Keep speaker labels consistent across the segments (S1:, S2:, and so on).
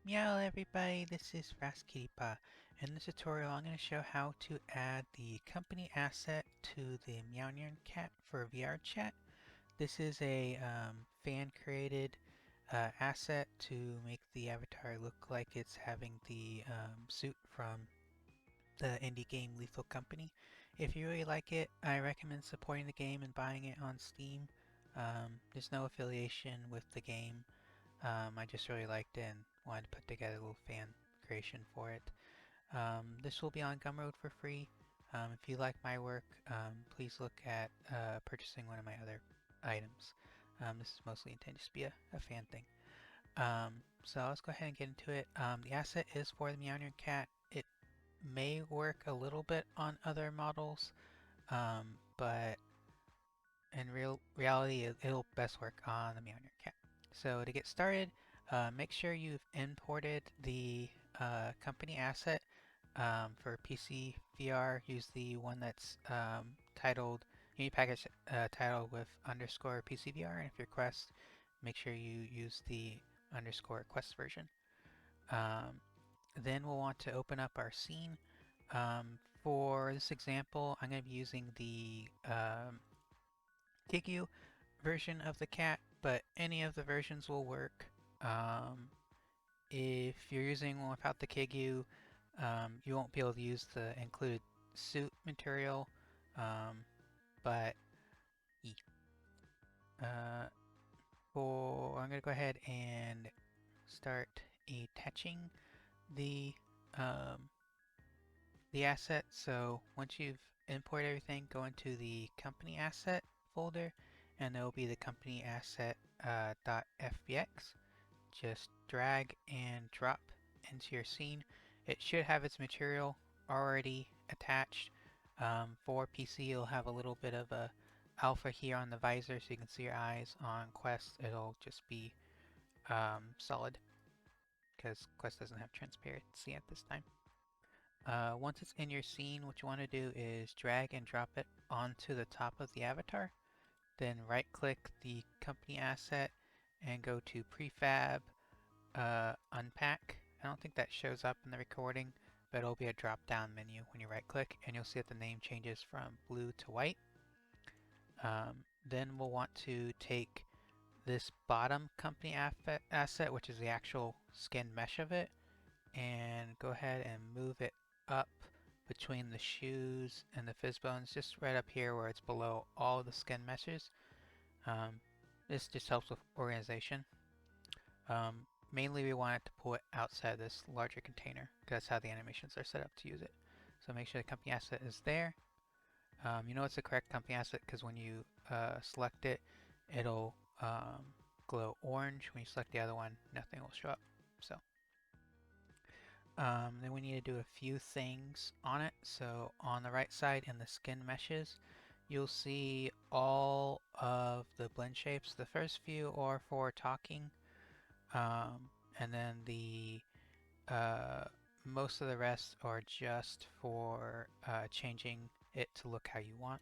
S1: Meow everybody, this is VRChat. In this tutorial I'm going to show how to add the company asset to the Meownyrn Cat for VRChat. This is a fan created asset to make the avatar look like it's having the suit from the indie game Lethal Company. If you really like it, I recommend supporting the game and buying it on Steam. There's no affiliation with the game. I just really liked it and wanted to put together a little fan creation for it. This will be on Gumroad for free. If you like my work, please look at purchasing one of my other items. This is mostly intended to be a fan thing. So let's go ahead and get into it. The asset is for the Meownyrn Cat. It may work a little bit on other models, but in reality, it'll best work on the Meownyrn Cat. So to get started, make sure you've imported the company asset. For PC VR, use the one that's titled package titled with underscore PCVR, and if you request, make sure you use the underscore request version. Then we'll want to open up our scene. For this example, I'm going to be using the Kigyu version of the cat, but any of the versions will work. If you're using one without the Kigyu, you won't be able to use the included suit material, but yeah. I'm going to go ahead and start attaching the um, the asset. So once you've imported everything, go into the company asset folder, and there will be the company asset .fbx. Just drag and drop into your scene. It should have its material already attached. For PC, you'll have a little bit of a alpha here on the visor so you can see your eyes. On Quest, it'll just be solid because Quest doesn't have transparency at this time. Once it's in your scene, what you want to do is drag and drop it onto the top of the avatar. Then right click the company asset and go to prefab, unpack. I don't think that shows up in the recording, but it'll be a drop down menu when you right click, and you'll see that the name changes from blue to white. Then we'll want to take this bottom company asset, which is the actual skin mesh of it, and go ahead and move it up between the shoes and the fizz bones, just right up here where it's below all the skin meshes. This just helps with organization. Mainly we want it to pull it outside this larger container because that's how the animations are set up to use it. So make sure the company asset is there. You know it's the correct company asset because when you select it, it'll glow orange. When you select the other one, nothing will show up. So then we need to do a few things on it. So on the right side in the skin meshes, you'll see all of the blend shapes. The first few are for talking, and then the most of the rest are just for changing it to look how you want.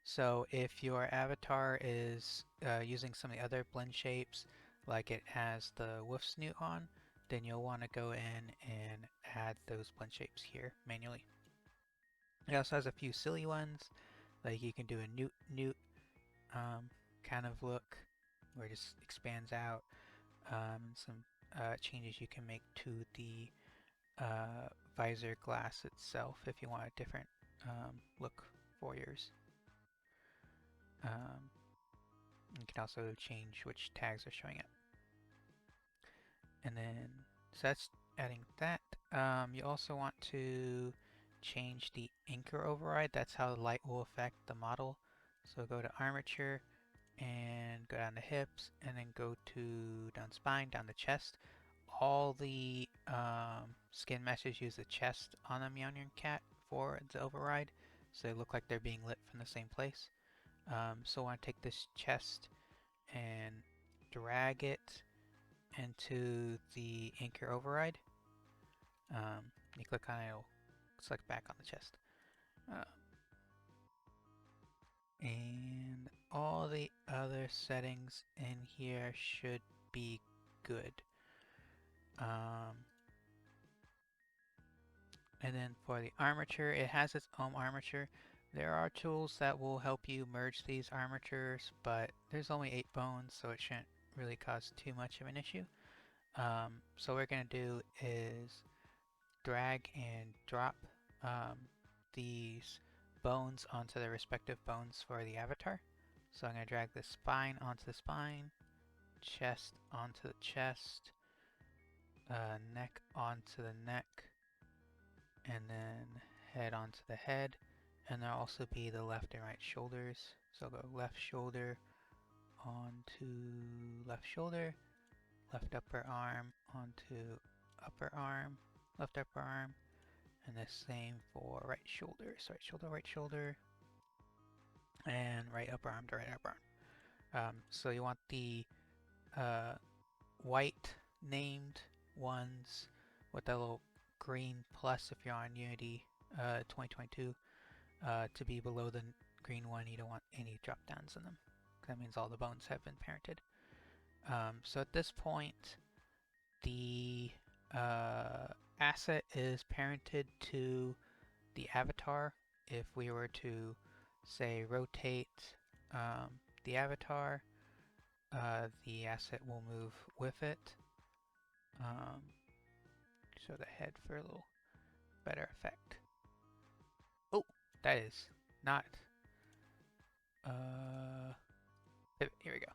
S1: So if your avatar is using some of the other blend shapes, like it has the wolf snoot on, then you'll want to go in and add those blend shapes here manually. It also has a few silly ones, like you can do a newt kind of look, where it just expands out. Some changes you can make to the visor glass itself if you want a different look for yours. Um, you can also change which tags are showing up. And then, so that's adding that. You also want to change the anchor override. That's how the light will affect the model. So go to armature and go down the hips and then go to down spine, down the chest. All the skin meshes use the chest on the Meownyrn Cat for the override, so they look like they're being lit from the same place. So I want to take this chest and drag it into the anchor override. You click on it, it'll select back on the chest. And all the other settings in here should be good. Um, and then for the armature, it has its own armature. There are tools that will help you merge these armatures, but there's only 8 bones, so it shouldn't really cause too much of an issue. So what we're going to do is drag and drop um, these bones onto the respective bones for the avatar. So I'm going to drag the spine onto the spine, chest onto the chest, neck onto the neck, and then head onto the head. And there'll also be the left and right shoulders. So I'll go left shoulder onto left shoulder, left upper arm onto upper arm, left upper arm, and the same for right shoulder. So right shoulder, and right upper arm to right upper arm. So you want the uh, white named ones with that little green plus if you're on Unity 2022 to be below the green one. You don't want any drop downs in them. That means all the bones have been parented. So at this point, the asset is parented to the avatar. If we were to say rotate the avatar, the asset will move with it. Show the head for a little better effect. Oh, that is not. Here we go.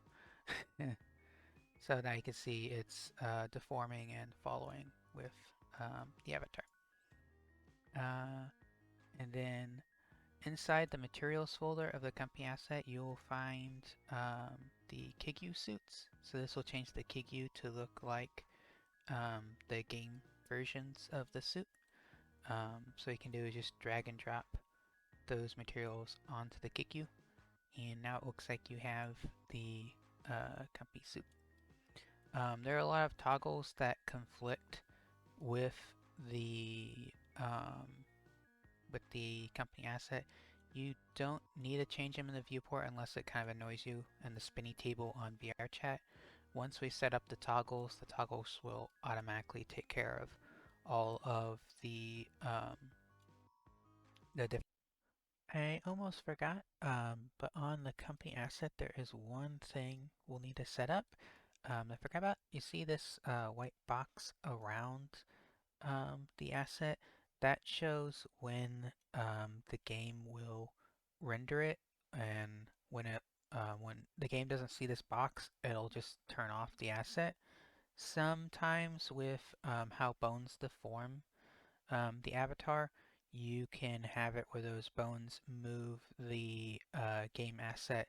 S1: So now you can see it's deforming and following with the avatar. And then inside the materials folder of the company asset, you'll find the Kigyu suits. So this will change the Kigyu to look like the game versions of the suit. So you can do is just drag and drop those materials onto the Kigyu, and now it looks like you have the company suit. There are a lot of toggles that conflict with the company asset. You don't need to change them in the viewport unless it kind of annoys you in the spinny table on VRChat. Once we set up the toggles will automatically take care of all of the different. I almost forgot, but on the company asset there is one thing we'll need to set up. I forgot about. You see this white box around the asset? That shows when the game will render it, and when the game doesn't see this box, it'll just turn off the asset. Sometimes with how bones deform the avatar, you can have it where those bones move the game asset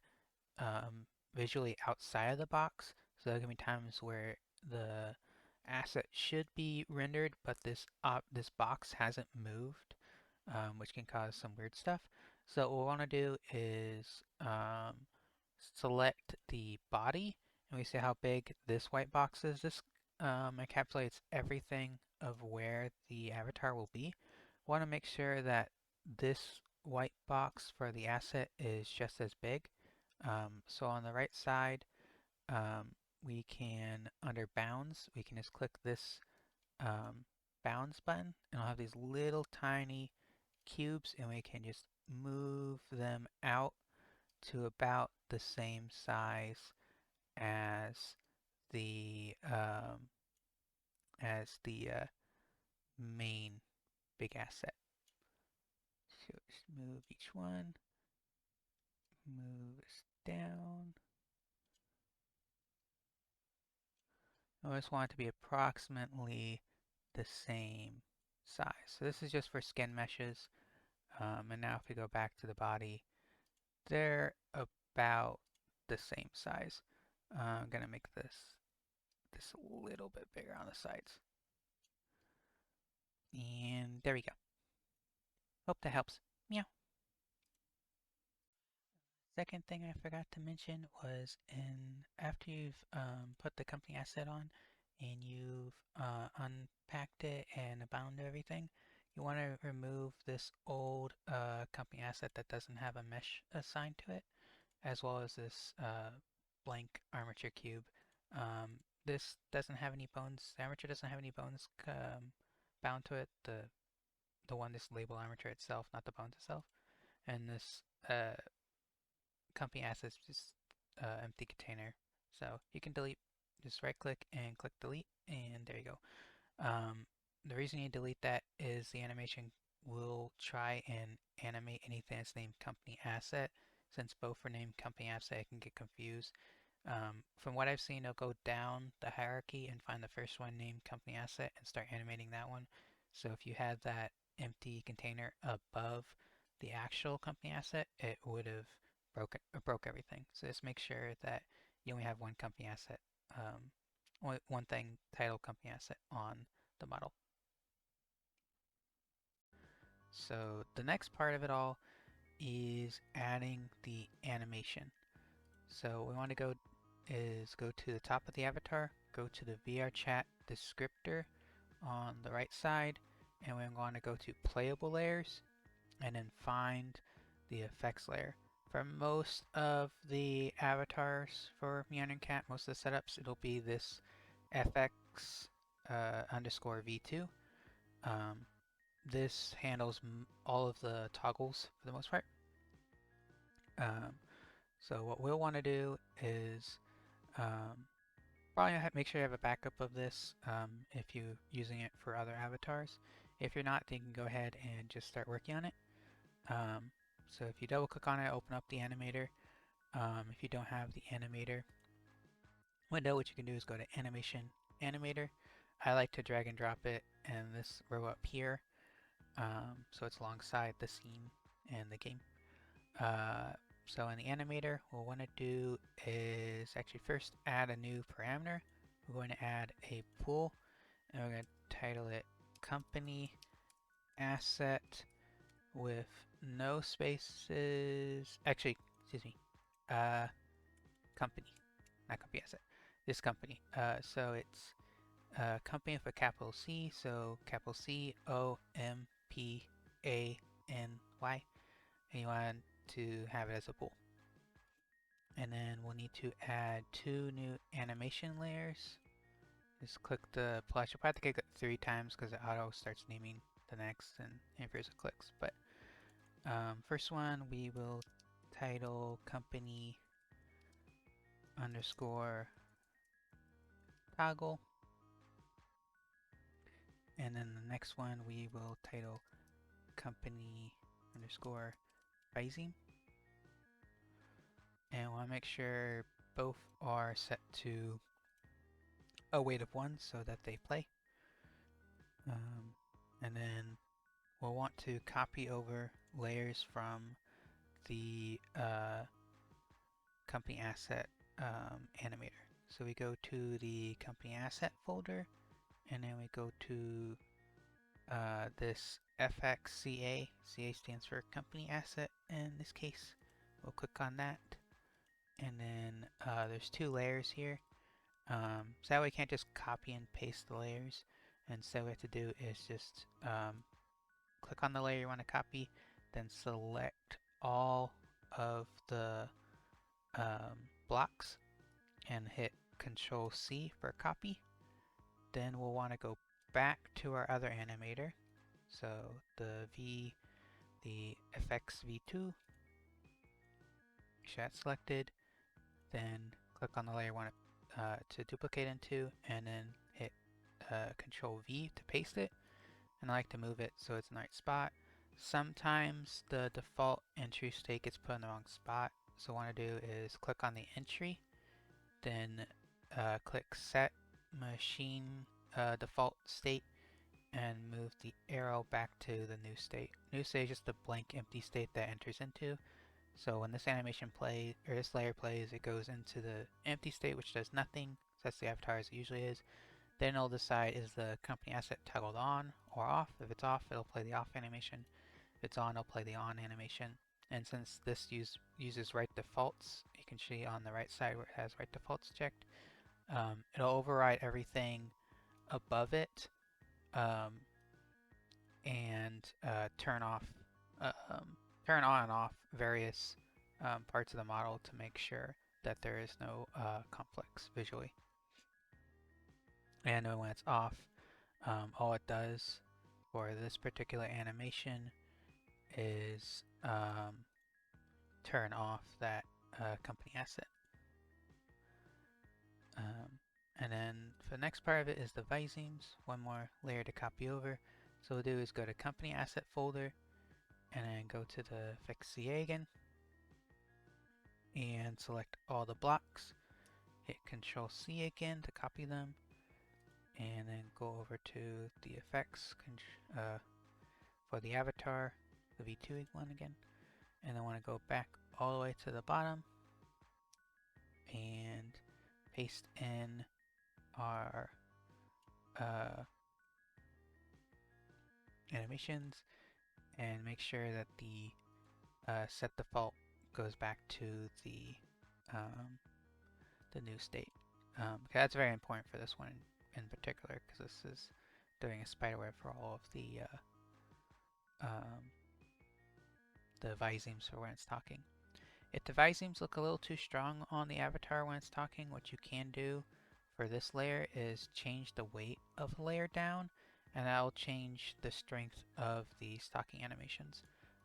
S1: um, visually outside of the box. So there can be times where the asset should be rendered, but this box hasn't moved, which can cause some weird stuff. So what we want to do is select the body, and we see how big this white box is. This encapsulates everything of where the avatar will be. We want to make sure that this white box for the asset is just as big. So on the right side, we can, under bounds, we can just click this bounds button, and I'll have these little tiny cubes, and we can just move them out to about the same size as the main big asset. So just move each one, move this down. I just want it to be approximately the same size. So this is just for skin meshes. And now if we go back to the body, they're about the same size. I'm gonna make this a little bit bigger on the sides. And there we go. Hope that helps. Meow. Second thing I forgot to mention was after you've put the company asset on and you've unpacked it and bound everything, you want to remove this old company asset that doesn't have a mesh assigned to it, as well as this blank armature cube. this doesn't have any bones. The armature doesn't have any bones bound to it. The one this label armature itself, not the bones itself. And this company asset is just empty container. So you can delete. Just right click and click delete, and there you go. The reason you delete that is the animation will try and animate anything that's named company asset. Since both are named company asset, it can get confused. From what I've seen, it'll go down the hierarchy and find the first one named company asset and start animating that one. So if you had that empty container above the actual company asset, it would have broke everything. So just make sure that you only have one company asset, one thing titled company asset on the model. So the next part of it all is adding the animation. So what we want to go to the top of the avatar, go to the VRChat descriptor on the right side, and we're going to go to playable layers and then find the effects layer. For most of the avatars for Meownyrn Cat, most of the setups, it'll be this FX underscore V2. This handles all of the toggles for the most part. So what we'll want to do is probably make sure you have a backup of this if you're using it for other avatars. If you're not, then you can go ahead and just start working on it. So if you double click on it, open up the animator. If you don't have the animator window, what you can do is go to Animation, Animator. I like to drag and drop it in this row up here, so it's alongside the scene and the game. So in the animator, what we'll want to do is actually first add a new parameter. We're going to add a pool, and we're going to title it Company Asset with no spaces. Actually, excuse me, company, not company asset. This company. So it's company with a capital C. So capital C O M P A N Y, and you want to have it as a pool. And then we'll need to add 2 new animation layers. Just click the plus. You'll probably have to click it 3 times because it auto starts naming the next and infers it clicks. But first one we will title company underscore toggle. And then the next one we will title company underscore rising. And we'll make sure both are set to a weight of 1 so that they play. And then we'll want to copy over layers from the company asset animator. So we go to the company asset folder, and then we go to this FXCA. CA stands for company asset in this case. We'll click on that, and then there's 2 layers here. So that way we can't just copy and paste the layers. And so what we have to do is just click on the layer you want to copy, then select all of the blocks and hit Control C for copy. Then we'll want to go back to our other animator. So the FX V2, shot selected, then click on the layer you want to duplicate into, and then hit Control V to paste it. And I like to move it so it's in the right spot. Sometimes the default entry state gets put in the wrong spot. So what I want to do is click on the entry, then click Set Machine Default State, and move the arrow back to the new state. New state is just a blank empty state that enters into. So when this animation plays, or this layer plays, it goes into the empty state, which does nothing. So that's the avatar as it usually is. Then it'll decide is the company asset toggled on or off. If it's off, it'll play the off animation. If it's on, it'll play the on animation. And since this uses right defaults, you can see on the right side where it has right defaults checked, it'll override everything above it and turn on and off various parts of the model to make sure that there is no conflicts visually. and when it's off, all it does for this particular animation is turn off that company asset. And then for the next part of it is the Visemes, one more layer to copy over. So what we'll do is go to company asset folder and then go to the fix CA again and select all the blocks. Hit Control C again to copy them and then go over to the effects for the avatar, the V2 one again, and then want to go back all the way to the bottom and paste in our animations and make sure that the set default goes back to um, the new state. That's very important for this one in particular because this is doing a spiderweb for all of the Visemes for when it's talking. If the Visemes look a little too strong on the avatar when it's talking, what you can do for this layer is change the weight of the layer down, and that'll change the strength of the stocking animations.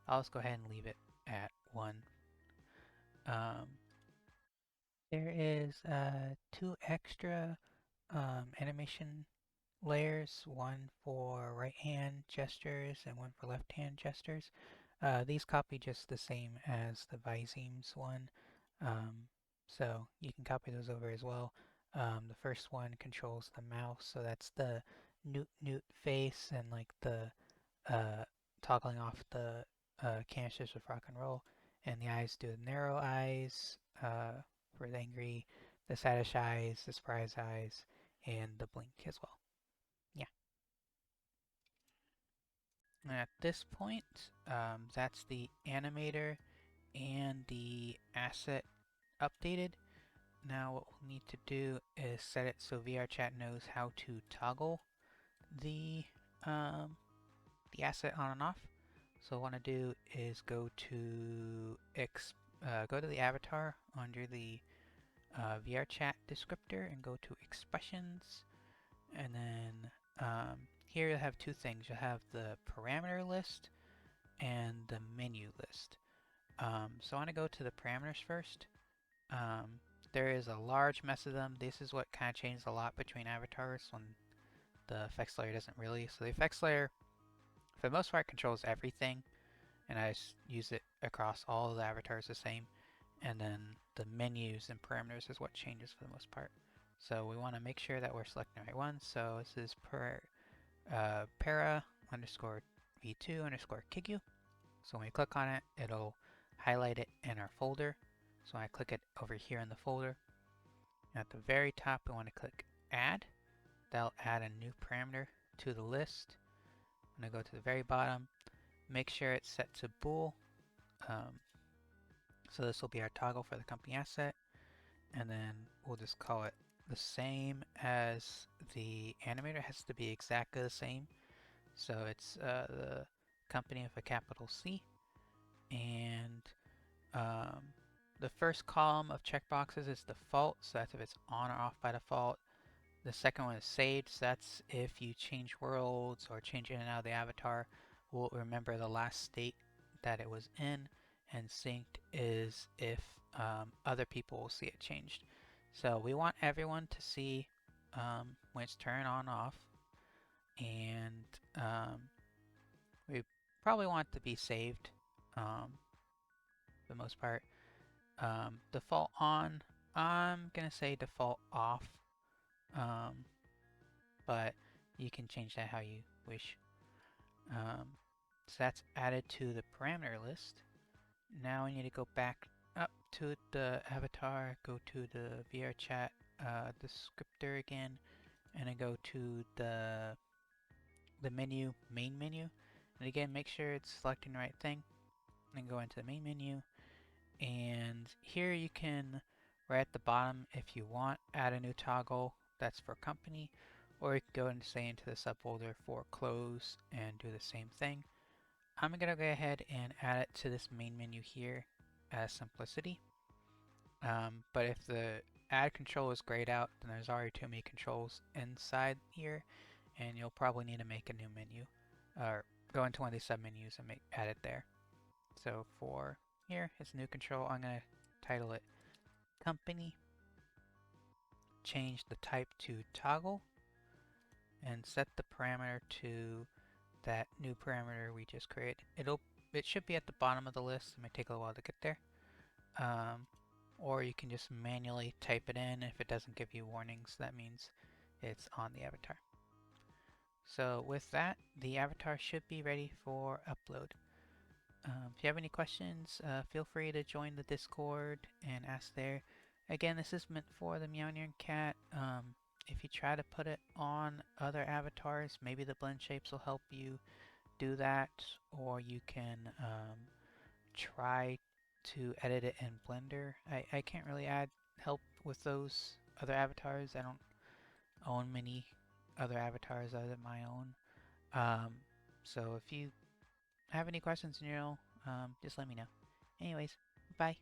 S1: I'll just go ahead and leave it at 1. Um, there is 2 extra animation layers, one for right hand gestures and one for left hand gestures. These copy just the same as the Visemes one, so you can copy those over as well. The first one controls the mouse, so that's the newt face and like the uh, toggling off the canisters with rock and roll, and the eyes do the narrow eyes for the angry, the saddish eyes, the surprise eyes, and the blink as well. Yeah. And at this point, that's the animator and the asset updated. Now what we'll need to do is set it so VRChat knows how to toggle the um, the asset on and off. So what I want to do is go to the avatar under the VRChat descriptor and go to expressions, and then here you'll have 2 things. You'll have the parameter list and the menu list. So I want to go to the parameters first. There is a large mess of them. This is what kind of changes a lot between avatars when the effects layer doesn't really. So the effects layer, for the most part, controls everything, and I just use it across all of the avatars the same. And then the menus and parameters is what changes for the most part. So we want to make sure that we're selecting the right one. So this is para underscore v2 underscore kigyu. So when we click on it, it'll highlight it in our folder. So when I click it over here in the folder, at the very top we want to click add. That'll add a new parameter to the list. I'm going to go to the very bottom, make sure it's set to bool. So this will be our toggle for the company asset, and then we'll just call it the same as the animator. It has to be exactly the same. So it's the company with a capital C, and the first column of checkboxes is default, so that's if it's on or off by default. The second one is saved, so that's if you change worlds or change in and out of the avatar, we'll remember the last state that it was in, and synced is if other people will see it changed. So we want everyone to see when it's turned on off, and we probably want it to be saved for the most part. Default on, I'm gonna say default off, um, but you can change that how you wish. So that's added to the parameter list. Now we need to go back up to the avatar, go to the VRChat descriptor again, and then go to the menu, main menu. And again, make sure it's selecting the right thing. And then go into the main menu, and here you can, right at the bottom, if you want, add a new toggle that's for company, or you can go and say into the subfolder for close and do the same thing. I'm gonna go ahead and add it to this main menu here as simplicity. But if the add control is grayed out, then there's already too many controls inside here, and you'll probably need to make a new menu, or go into one of these submenus and add it there. So for here, it's new control. I'm going to title it Company, change the type to toggle, and set the parameter to that new parameter we just created. It should be at the bottom of the list. It may take a while to get there. Or you can just manually type it in. If it doesn't give you warnings, that means it's on the avatar. So with that, the avatar should be ready for upload. If you have any questions, feel free to join the Discord and ask there. Again, this is meant for the Meownyrn Cat. If you try to put it on other avatars, maybe the blend shapes will help you do that, or you can try to edit it in Blender. I can't really help with those other avatars. I don't own many other avatars other than my own. So if you have any questions in general, just let me know. Anyways, bye.